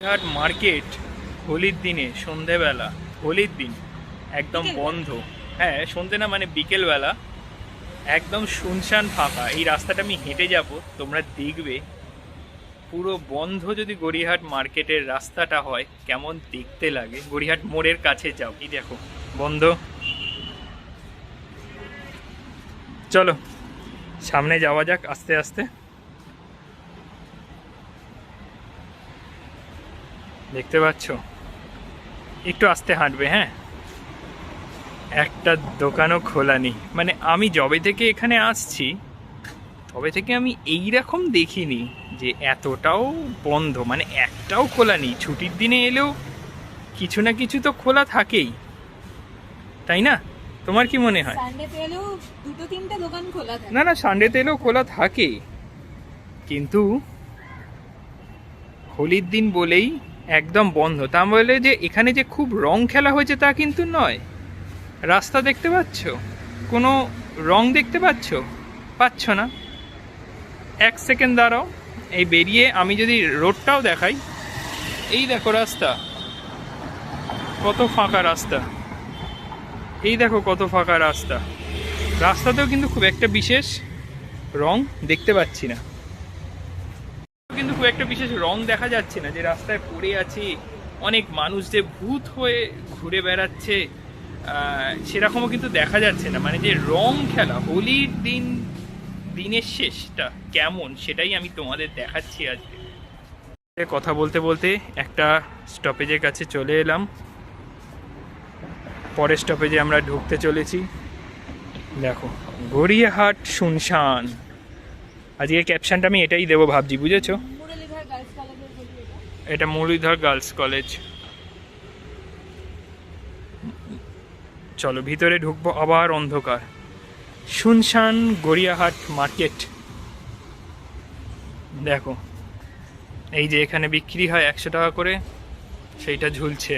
হাট মার্কেট হোলির দিনে সন্ধেবেলা, হোলির দিন একদম বন্ধ। হ্যাঁ, সন্ধে না মানে বিকেলবেলা একদম শুনশান ফাঁকা। এই রাস্তাটা আমি হেঁটে যাব, তোমরা দেখবে পুরো বন্ধ। যদি গড়িয়াহাট মার্কেটের রাস্তাটা হয় কেমন দেখতে লাগে। গড়িয়াহাট মোড়ের কাছে যাও, এই দেখো বন্ধ। চলো সামনে যাওয়া যাক আস্তে আস্তে। দেখতে পাচ্ছ, একটু আস্তে হাঁটবে। হ্যাঁ, একটা দোকানও খোলা নেই। মানে আমি যবে থেকে এখানে আসছি তবে থেকে আমি এই রকম দেখিনি যে এতটাও বন্ধ, মানে একটাও খোলা নেই। ছুটির দিনে এলেও কিছু না কিছু তো খোলা থাকেই, তাই না? তোমার কি মনে হয়? সানডেতে এলেও দুটো তিনটা দোকান খোলা থাকে। না না, সানডেতে এলেও খোলা থাকে, কিন্তু হোলির দিন বলেই একদম বন্ধ। তা বলে যে এখানে যে খুব রং খেলা হয়েছে তা কিন্তু নয়। রাস্তা দেখতে পাচ্ছ, কোনো রং দেখতে পাচ্ছ না? এক সেকেন্ড দাঁড়াও, এই বেরিয়ে আমি যদি রোডটাও দেখাই, এই দেখো রাস্তা কত ফাঁকা রাস্তা, এই দেখো কত ফাঁকা রাস্তা। রাস্তাতেও কিন্তু খুব একটা বিশেষ রং দেখতে পাচ্ছি না, কিন্তু খুব একটা বিশেষ রং দেখা যাচ্ছে না যে রাস্তায় পড়ে আছে অনেক মানুষ যে ভূত হয়ে ঘুরে বেড়াচ্ছে, সেরকমও কিন্তু দেখা যাচ্ছে না। মানে যে রং খেলা হোলির দিন, দিনের শেষটা কেমন সেটাই আমি তোমাদের দেখাচ্ছি আজকে। কথা বলতে বলতে একটা স্টপেজের কাছে চলে এলাম। পরের স্টপেজে আমরা ঢুকতে চলেছি। দেখো গড়িয়াহাট শুনশান। আজকে ক্যাপশনটা আমি এটাই দেবো ভাবছি, বুঝেছো? এটা মুরলীধর গার্লস কলেজ। চলো ভিতরে ঢুকবো, আবার অন্ধকার। শুনশান গড়িয়াহাট মার্কেট। দেখো এই যে এখানে বিক্রি হয় 100 টাকা করে, সেইটা ঝুলছে।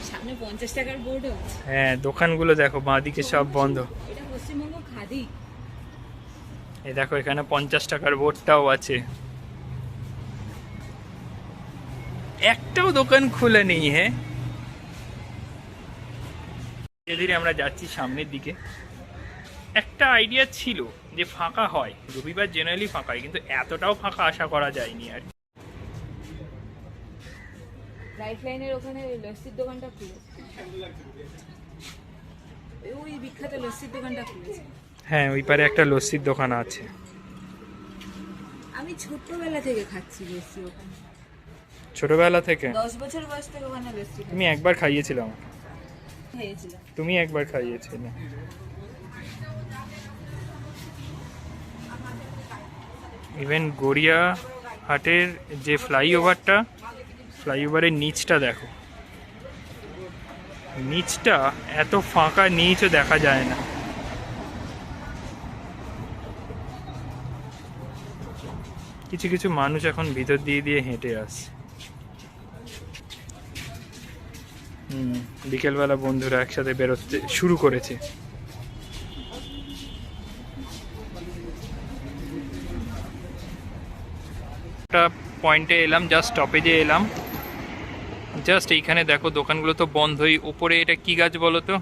সামনে 50 টাকার বোর্ডও আছে। হ্যাঁ, দোকানগুলো দেখো বাঁদিকে সব বন্ধ। এটা পশ্চিমবঙ্গ খাদি। এই দেখো এখানে 50 টাকার বোর্ডটাও আছে। একটাও দোকান খুলে নেই। হ্যাঁ, ধীরে ধীরে আমরা যাচ্ছি সামনের দিকে। একটা আইডিয়া ছিল যে ফাঁকা হয়, রবিবার জেনারেলি ফাঁকা হয়, কিন্তু এতটাও ফাঁকা আশা করা যায়নি আর। লাইফ লাইনের ওখানে লস্যির দোকানটা খুলেছে, ওই বিখ্যাত লস্যির দোকানটা খুলেছে। হ্যাঁ, ওই পারে একটা লস্যির দোকান আছে। আমি ছোটবেলা থেকে খাচ্ছি লস্যি ওখানে। ছোটবেলা থেকে? 10 বছর বয়স থেকে ওখানে লস্যি তুমি একবার খাইয়েছিলে আমাকে। খেয়েছিলাম। তুমি একবার খাইয়েছিলে। ইভেন গড়িয়াহাটের যে ফ্লাইওভারটা, ফ্লাইওভারের নিচটা দেখো, নিচটা এত ফাঁকা, নিচও দেখা যায় না। কিছু কিছু মানুষ এখন ভিতর দিয়ে দিয়ে হেঁটে আসছে। বিকেলবেলা বন্ধুরা একসাথে বেরোতে শুরু করেছে। একটা পয়েন্টে এলাম, জাস্ট স্টপেজে এলাম। জাস্ট এইখানে দেখো দোকানগুলো তো বন্ধই। ওপরে এটা কি গাছ বলো তো?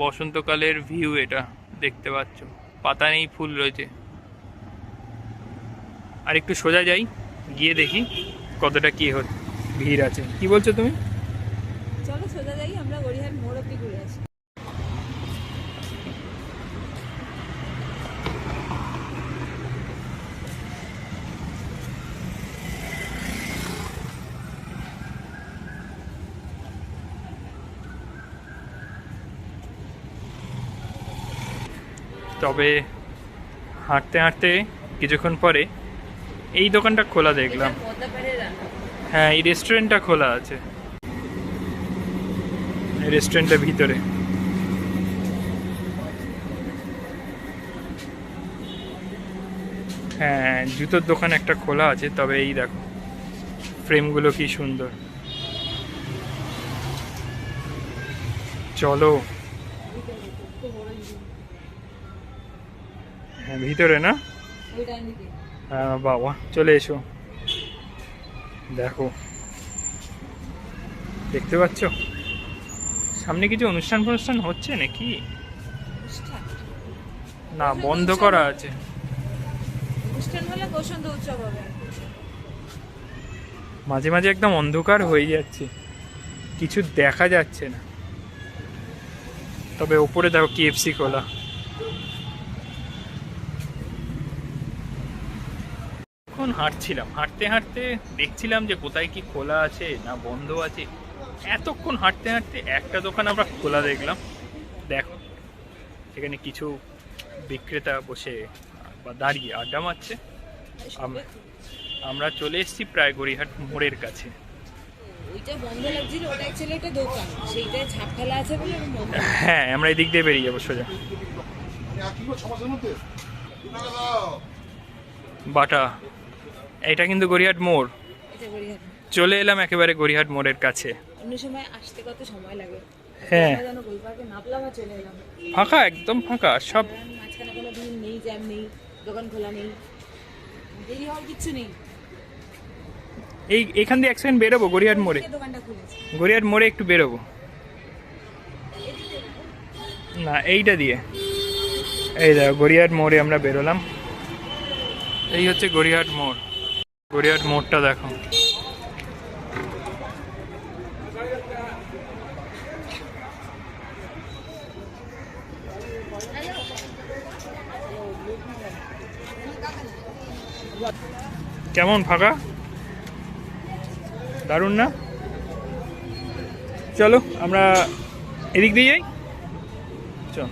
বসন্তকালের ভিউ এটা, দেখতে পাচ্ছ পাতা নেই, ফুল রয়েছে। আর একটু সোজা যাই, গিয়ে দেখি কতটা কি ভিড় আছে। কি বলছো তুমি? চলো সোজা যাই, আমরা গড়িয়াহাট মোড় অব্দি ঘুরে আসি। তবে হাঁটতে হাঁটতে কিছুক্ষণ পরে এই দোকানটা খোলা দেখলাম। হ্যাঁ, এই রেস্টুরেন্টটা খোলা আছে, এই রেস্টুরেন্টের ভিতরে। হ্যাঁ, জুতোর দোকান একটা খোলা আছে। তবে এই দেখো ফ্রেমগুলো কি সুন্দর। চলো। হ্যাঁ, ভিতরে না? ওই ডান দিকে। হ্যাঁ বাবা, চলে এসো। দেখো, দেখতে পাচ্ছ সামনে কিছু অনুষ্ঠান ফনুষ্ঠান হচ্ছে নাকি? অনুষ্ঠান না, বন্ধ করা আছে। অনুষ্ঠান হলে বসন্ত উৎসব হবে। মাঝে মাঝে একদম অন্ধকার হয়ে যাচ্ছে, কিছু দেখা যাচ্ছে না। তবে ওপরে দেখো কেএফসি খোলা। এখন হাঁটছিলাম, হাঁটতে হাঁটতে দেখছিলাম যে কোথায় কি খোলা আছে না বন্ধ আছে। এতক্ষণ হাঁটতে হাঁটতে একটা দোকান আমরা খোলা দেখলাম। দেখো, সেখানে কিছু বিক্রেতা বসে বা দাঁড়িয়ে আড্ডা মারছে। আমরা চলে এসেছি প্রায় গড়িয়াহাট মোড়ের কাছে। ওইটা বন্ধ লাগছিল, ওটা অ্যাকচুয়ালি একটা দোকান, সেইটায় ছাপ ফেলা আছে বলে আমি বন্ধ। হ্যাঁ, আমরা এদিক দিয়ে বেরিয়ে যাবো সোজা। বাটা, এটা কিন্তু গড়িয়াহাট মোড়। এটা গড়িয়াহাট। চলে এলাম একেবারে গড়িয়াহাট মোড়ের কাছে। অন্য সময় আসতে কত সময় লাগে। হ্যাঁ, আমরা যেন গোলপার্কে নামলাম আর চলে এলাম। ফাঁকা, একদম ফাঁকা সব। মাঝখানে কোনো ভিড় নেই, জ্যাম নেই, দোকান খোলা নেই, দেরি হওয়ার কিচ্ছু নেই। এখান দিয়ে এক সেকেন্ড বেরোবো গড়িয়াহাট মোড়ে। দোকানটা খুলেছে গড়িয়াহাট মোড়ে একটু বেরোবো। না, এইটা দিয়ে। এই দেখো গড়িয়াহাট মোড়ে আমরা বেরোলাম। এই হচ্ছে গড়িয়াহাট মোড়। গড়িয়াহাট মোড়টা দেখো। কেমন ফাঁকা, দারুণ না? চলো আমরা এদিক দিয়ে যাই। চল,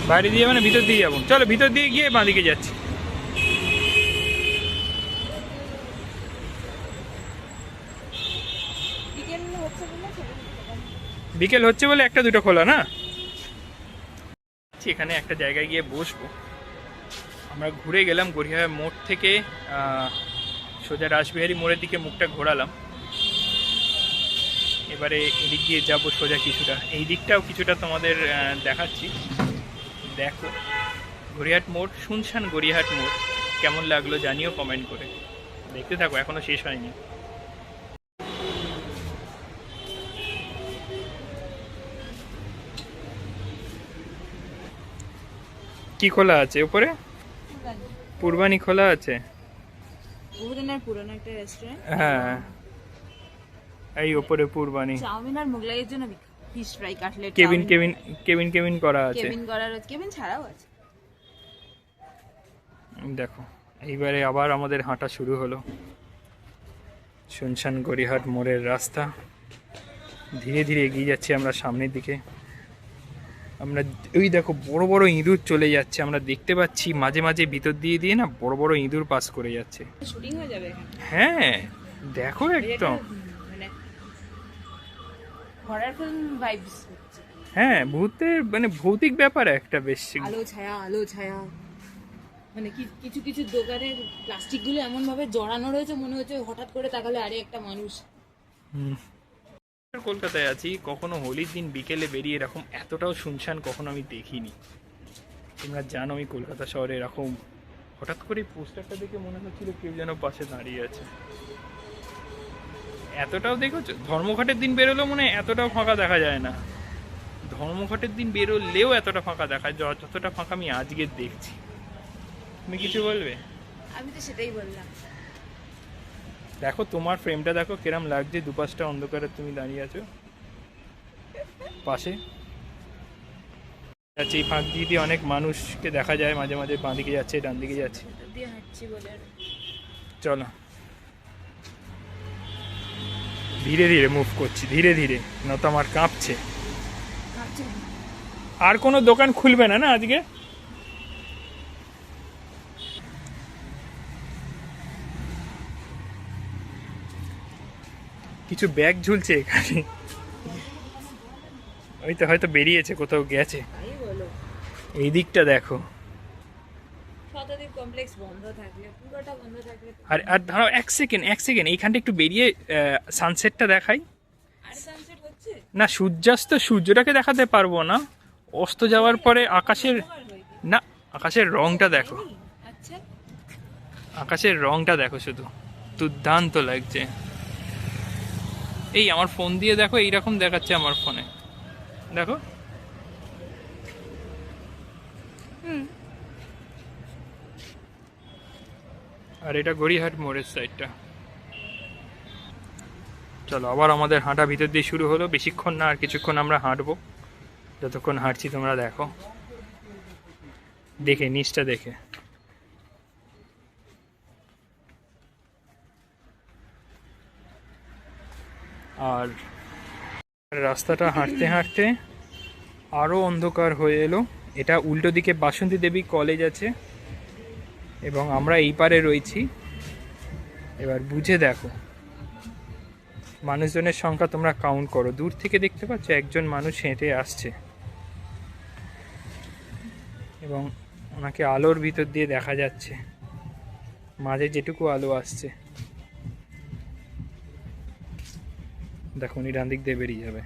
বাইরে দিয়ে মানে ভিতর দিয়ে যাবো। চলো ভিতর দিয়ে গিয়ে বাঁদিকে যাচ্ছি। বিকেল হচ্ছে বলে একটা দুটো খোলা না। এখানে একটা জায়গায় গিয়ে বসবো। আমরা ঘুরে গেলাম গড়িয়াহাট মোড় থেকে সোজা রাসবিহারী মোড়ের দিকে মুখটা ঘোরালাম। এবারে এদিক দিয়ে যাবো সোজা কিছুটা, এই দিকটাও কিছুটা তোমাদের দেখাচ্ছি। দেখো গড়িয়াহাট মোড়, শুনশান গড়িয়াহাট মোড় কেমন লাগলো জানিও কমেন্ট করে। দেখতে থাকো, এখনো শেষ হয়নি। কি খোলা আছে উপরে? পূর্বানি খোলা আছে। বহুদিনের পুরনো একটা রেস্টুরেন্ট। হ্যাঁ, এই উপরে পূর্বানি। চাউমিন আর মোগলাইয়ের জন্য fish fry, cutlet, cabin cabin cabin cabin করা আছে। কেবিন করার, কেবিন ছাড়াও আছে। দেখো, এইবারে আবার আমাদের হাঁটা শুরু হলো। শুনশান গড়িয়াহাট মোড়ের রাস্তা। ধীরে ধীরে এগিয়ে যাচ্ছি আমরা সামনের দিকে। আমরা ওই দেখো বড় বড় ইঁদুর চলে যাচ্ছে, আমরা দেখতে পাচ্ছি মাঝে মাঝে ভিতর দিয়ে দিয়ে না বড় বড় ইঁদুর পাস করে যাচ্ছে। শুটিং হয়ে যাবে এখানে। হ্যাঁ দেখো, একদম মানে হরর ফিল্ম ভাইবস হচ্ছে। হ্যাঁ, ভূতের মানে ভৌতিক ব্যাপার একটা বেশ। আলো ছায়া, আলো ছায়া, মানে কিছু কিছু দোকানের প্লাস্টিক গুলো এমন ভাবে জড়ানো রয়েছে, মনে হচ্ছে হঠাৎ করে তাকালে আরে একটা মানুষ। কলকাতায় আছি, কখনো হোলির দিন বিকেলে বেরিয়ে এরকম এতটাও শুনশান কখনো আমি দেখিনি। তোমরা জানো আমি কলকাতা শহরে এরকম হঠাৎ করে পোস্টারটা দেখে মনে হচ্ছিল কেউ যেন পাশে দাঁড়িয়ে আছে। এতটাও দেখেছো? ধর্মঘটের দিন বেরোলেও মনে হয় এতটাও ফাঁকা দেখা যায় না। ধর্মঘটের দিন বেরোলেও এতটা ফাঁকা দেখা যায় যতটা ফাঁকা আমি আজকে দেখছি। তুমি কিছু বলবে? আমি তো সেটাই বললাম। দেখো তোমার ফ্রেমটা দেখো কিরম লাগছে, দুপাশটা অন্ধকারে তুমি দাঁড়িয়ে আছো পাশে। এই ফাঁক দিয়ে অনেক মানুষকে দেখা যায়, মাঝে মাঝে বাঁ দিকে যাচ্ছে, ডান দিকে যাচ্ছে। চলো ধীরে ধীরে মুভ করছি, ধীরে ধীরে, নয়তো আমার কাঁপছে। আর কোনো দোকান খুলবে না না আজকে? কিছু ব্যাগ ঝুলছে এখানে, ওই তো হয়তো বেরিয়েছে, কোথাও গেছে। এই দিকটা দেখো। শতাধিক কমপ্লেক্স বন্ধ থাকলে, পুরোটা বন্ধ থাকলে। আর ধরো এক সেকেন্ড এইখানটা একটু বেরিয়ে সানসেটটা দেখাই। আর সানসেট হচ্ছে না, সূর্যাস্ত, সূর্যটাকে দেখাতে পারবো না, অস্ত যাওয়ার পরে আকাশের, না আকাশের রংটা দেখো, আচ্ছা, আকাশের রংটা দেখো শুধু, দুর্দান্ত লাগছে। এই আমার ফোন দিয়ে দেখো, এইরকম দেখাচ্ছে আমার ফোনে, দেখো। আর এটা গড়িয়াহাট মোড়ের সাইডটা। চলো আবার আমাদের হাঁটা ভিতর দিয়ে শুরু হলো। বেশিক্ষণ না, আর কিছুক্ষণ আমরা হাঁটবো। যতক্ষণ হাঁটছি তোমরা দেখো, দেখে নিচটা দেখে। আর রাস্তাটা হাঁটতে হাঁটতে আরও অন্ধকার হয়ে এলো। এটা উল্টো দিকে বাসন্তী দেবী কলেজ আছে এবং আমরা এই পারে রয়েছি। এবার বুঝে দেখো, মানুষজনের সংখ্যা তোমরা কাউন্ট করো। দূর থেকে দেখতে পাচ্ছ একজন মানুষ হেঁটে আসছে এবং ওনাকে আলোর ভিতর দিয়ে দেখা যাচ্ছে, মাঝে যেটুকু আলো আসছে। দেখো উনি ডান দিক দিয়ে বেরিয়ে যাবে।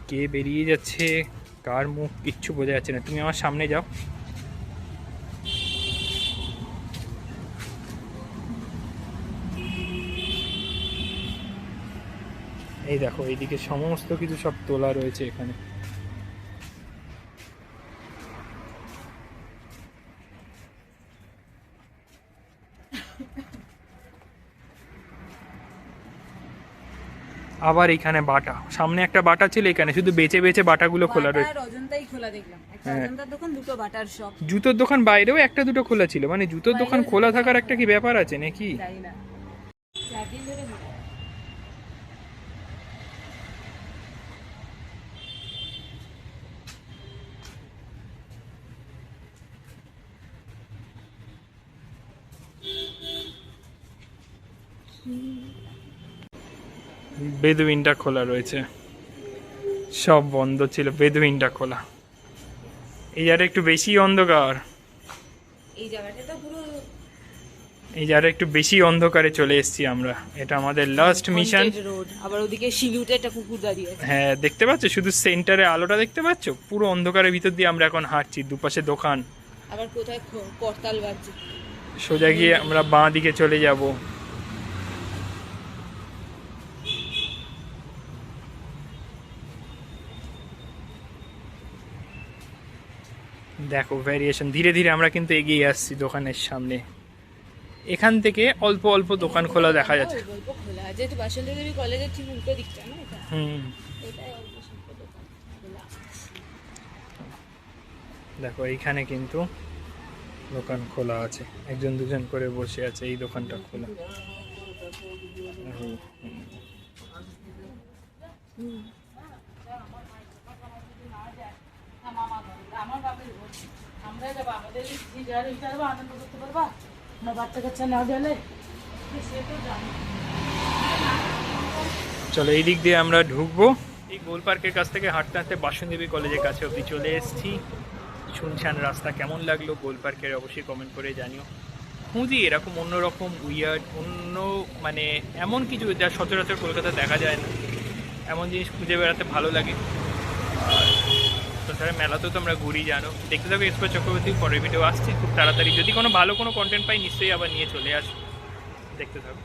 কে বেরিয়ে যাচ্ছে, কার মুখ, কিচ্ছু বোঝা যাচ্ছে না। তুমি আমার সামনে যাও। এই দেখো এইদিকে সমস্ত কিছু সব তোলা রয়েছে এখানে। আবার এখানে বাটা, সামনে একটা বাটা ছিল, এখানে শুধু বেচে বেচে বাটাগুলো খোলা রয়েছে। বাটার অজন্তাই খোলা দেখলাম, একটা হ্যাঁ। অজন্তার দোকান, দুটো বাটার শপ। জুতোর দোকান বাইরেও একটা দুটো খোলা ছিল, মানে জুতোর দোকান খোলা থাকার একটা কি ব্যাপার আছে নাকি? তাই না, 4 দিন ধরে খোলা। বেদুইনটা খোলা রয়েছে, সব বন্ধ ছিল, বেদুইনটা খোলা। এই জায়গাটা একটু বেশি অন্ধকার, এই জায়গাটা তো পুরো এই জায়গাটা একটু বেশি অন্ধকারে চলে এসেছি আমরা। এটা আমাদের লাস্ট মিশন। রোড, আবার ওদিকে শিলুটে একটা কুকুর দাঁড়িয়ে আছে। হ্যাঁ দেখতে পাচ্ছ, শুধু সেন্টারে আলোটা দেখতে পাচ্ছ। পুরো অন্ধকারের ভিতর দিয়ে আমরা এখন হাঁটছি, দুপাশে দোকান। আবার কোথায় করতাল বাজছে। সোজা গিয়ে আমরা বাঁ দিকে চলে যাব। দেখো ভ্যারিয়েশন, ধীরে ধীরে আমরা কিন্তু এগিয়ে আসছি দোকানের সামনে। এখান থেকে অল্প অল্প দোকান খোলা দেখা যাচ্ছে। অল্প খোলা, যেহেতু বাসন্তী দেবী কলেজের ঠিক উল্টো দিকটা না এটা, হুম, এটাই অল্প স্বল্প দোকান খোলা। দেখো এইখানে কিন্তু দোকান খোলা আছে, একজন দুজন করে বসে আছে। এই দোকানটা খোলা। আমার বাপের ঘর, আমরা যাবো, আমাদের আনন্দ করতে পারবা না, বাচ্চা কাচ্চা না গেলে সে তো জানি। চলো এই দিক দিয়ে আমরা ঢুকবো। এই গোল পার্কের কাছ থেকে হাঁটতে হাঁটতে বাসন্তী দেবী কলেজের কাছে অবধি চলে এসেছি। শুনশান রাস্তা কেমন লাগলো গোল পার্কের অবশ্যই কমেন্ট করে জানিও। খুঁজি এরকম অন্যরকম উইয়ার্ড, অন্য মানে এমন কিছু যা সচরাচর কলকাতা দেখা যায় না, এমন জিনিস খুঁজে বেড়াতে ভালো লাগে। আর তাছাড়া মেলাতেও তো আমরা ঘুরি, জানো। দেখতে থাকো এক্সপার্ট চক্রবর্তী, পরের ভিডিও আসছি খুব তাড়াতাড়ি। যদি কোনো ভালো কোনো কন্টেন্ট পাই নিশ্চয়ই আবার নিয়ে চলে আসবো, দেখতে থাকো।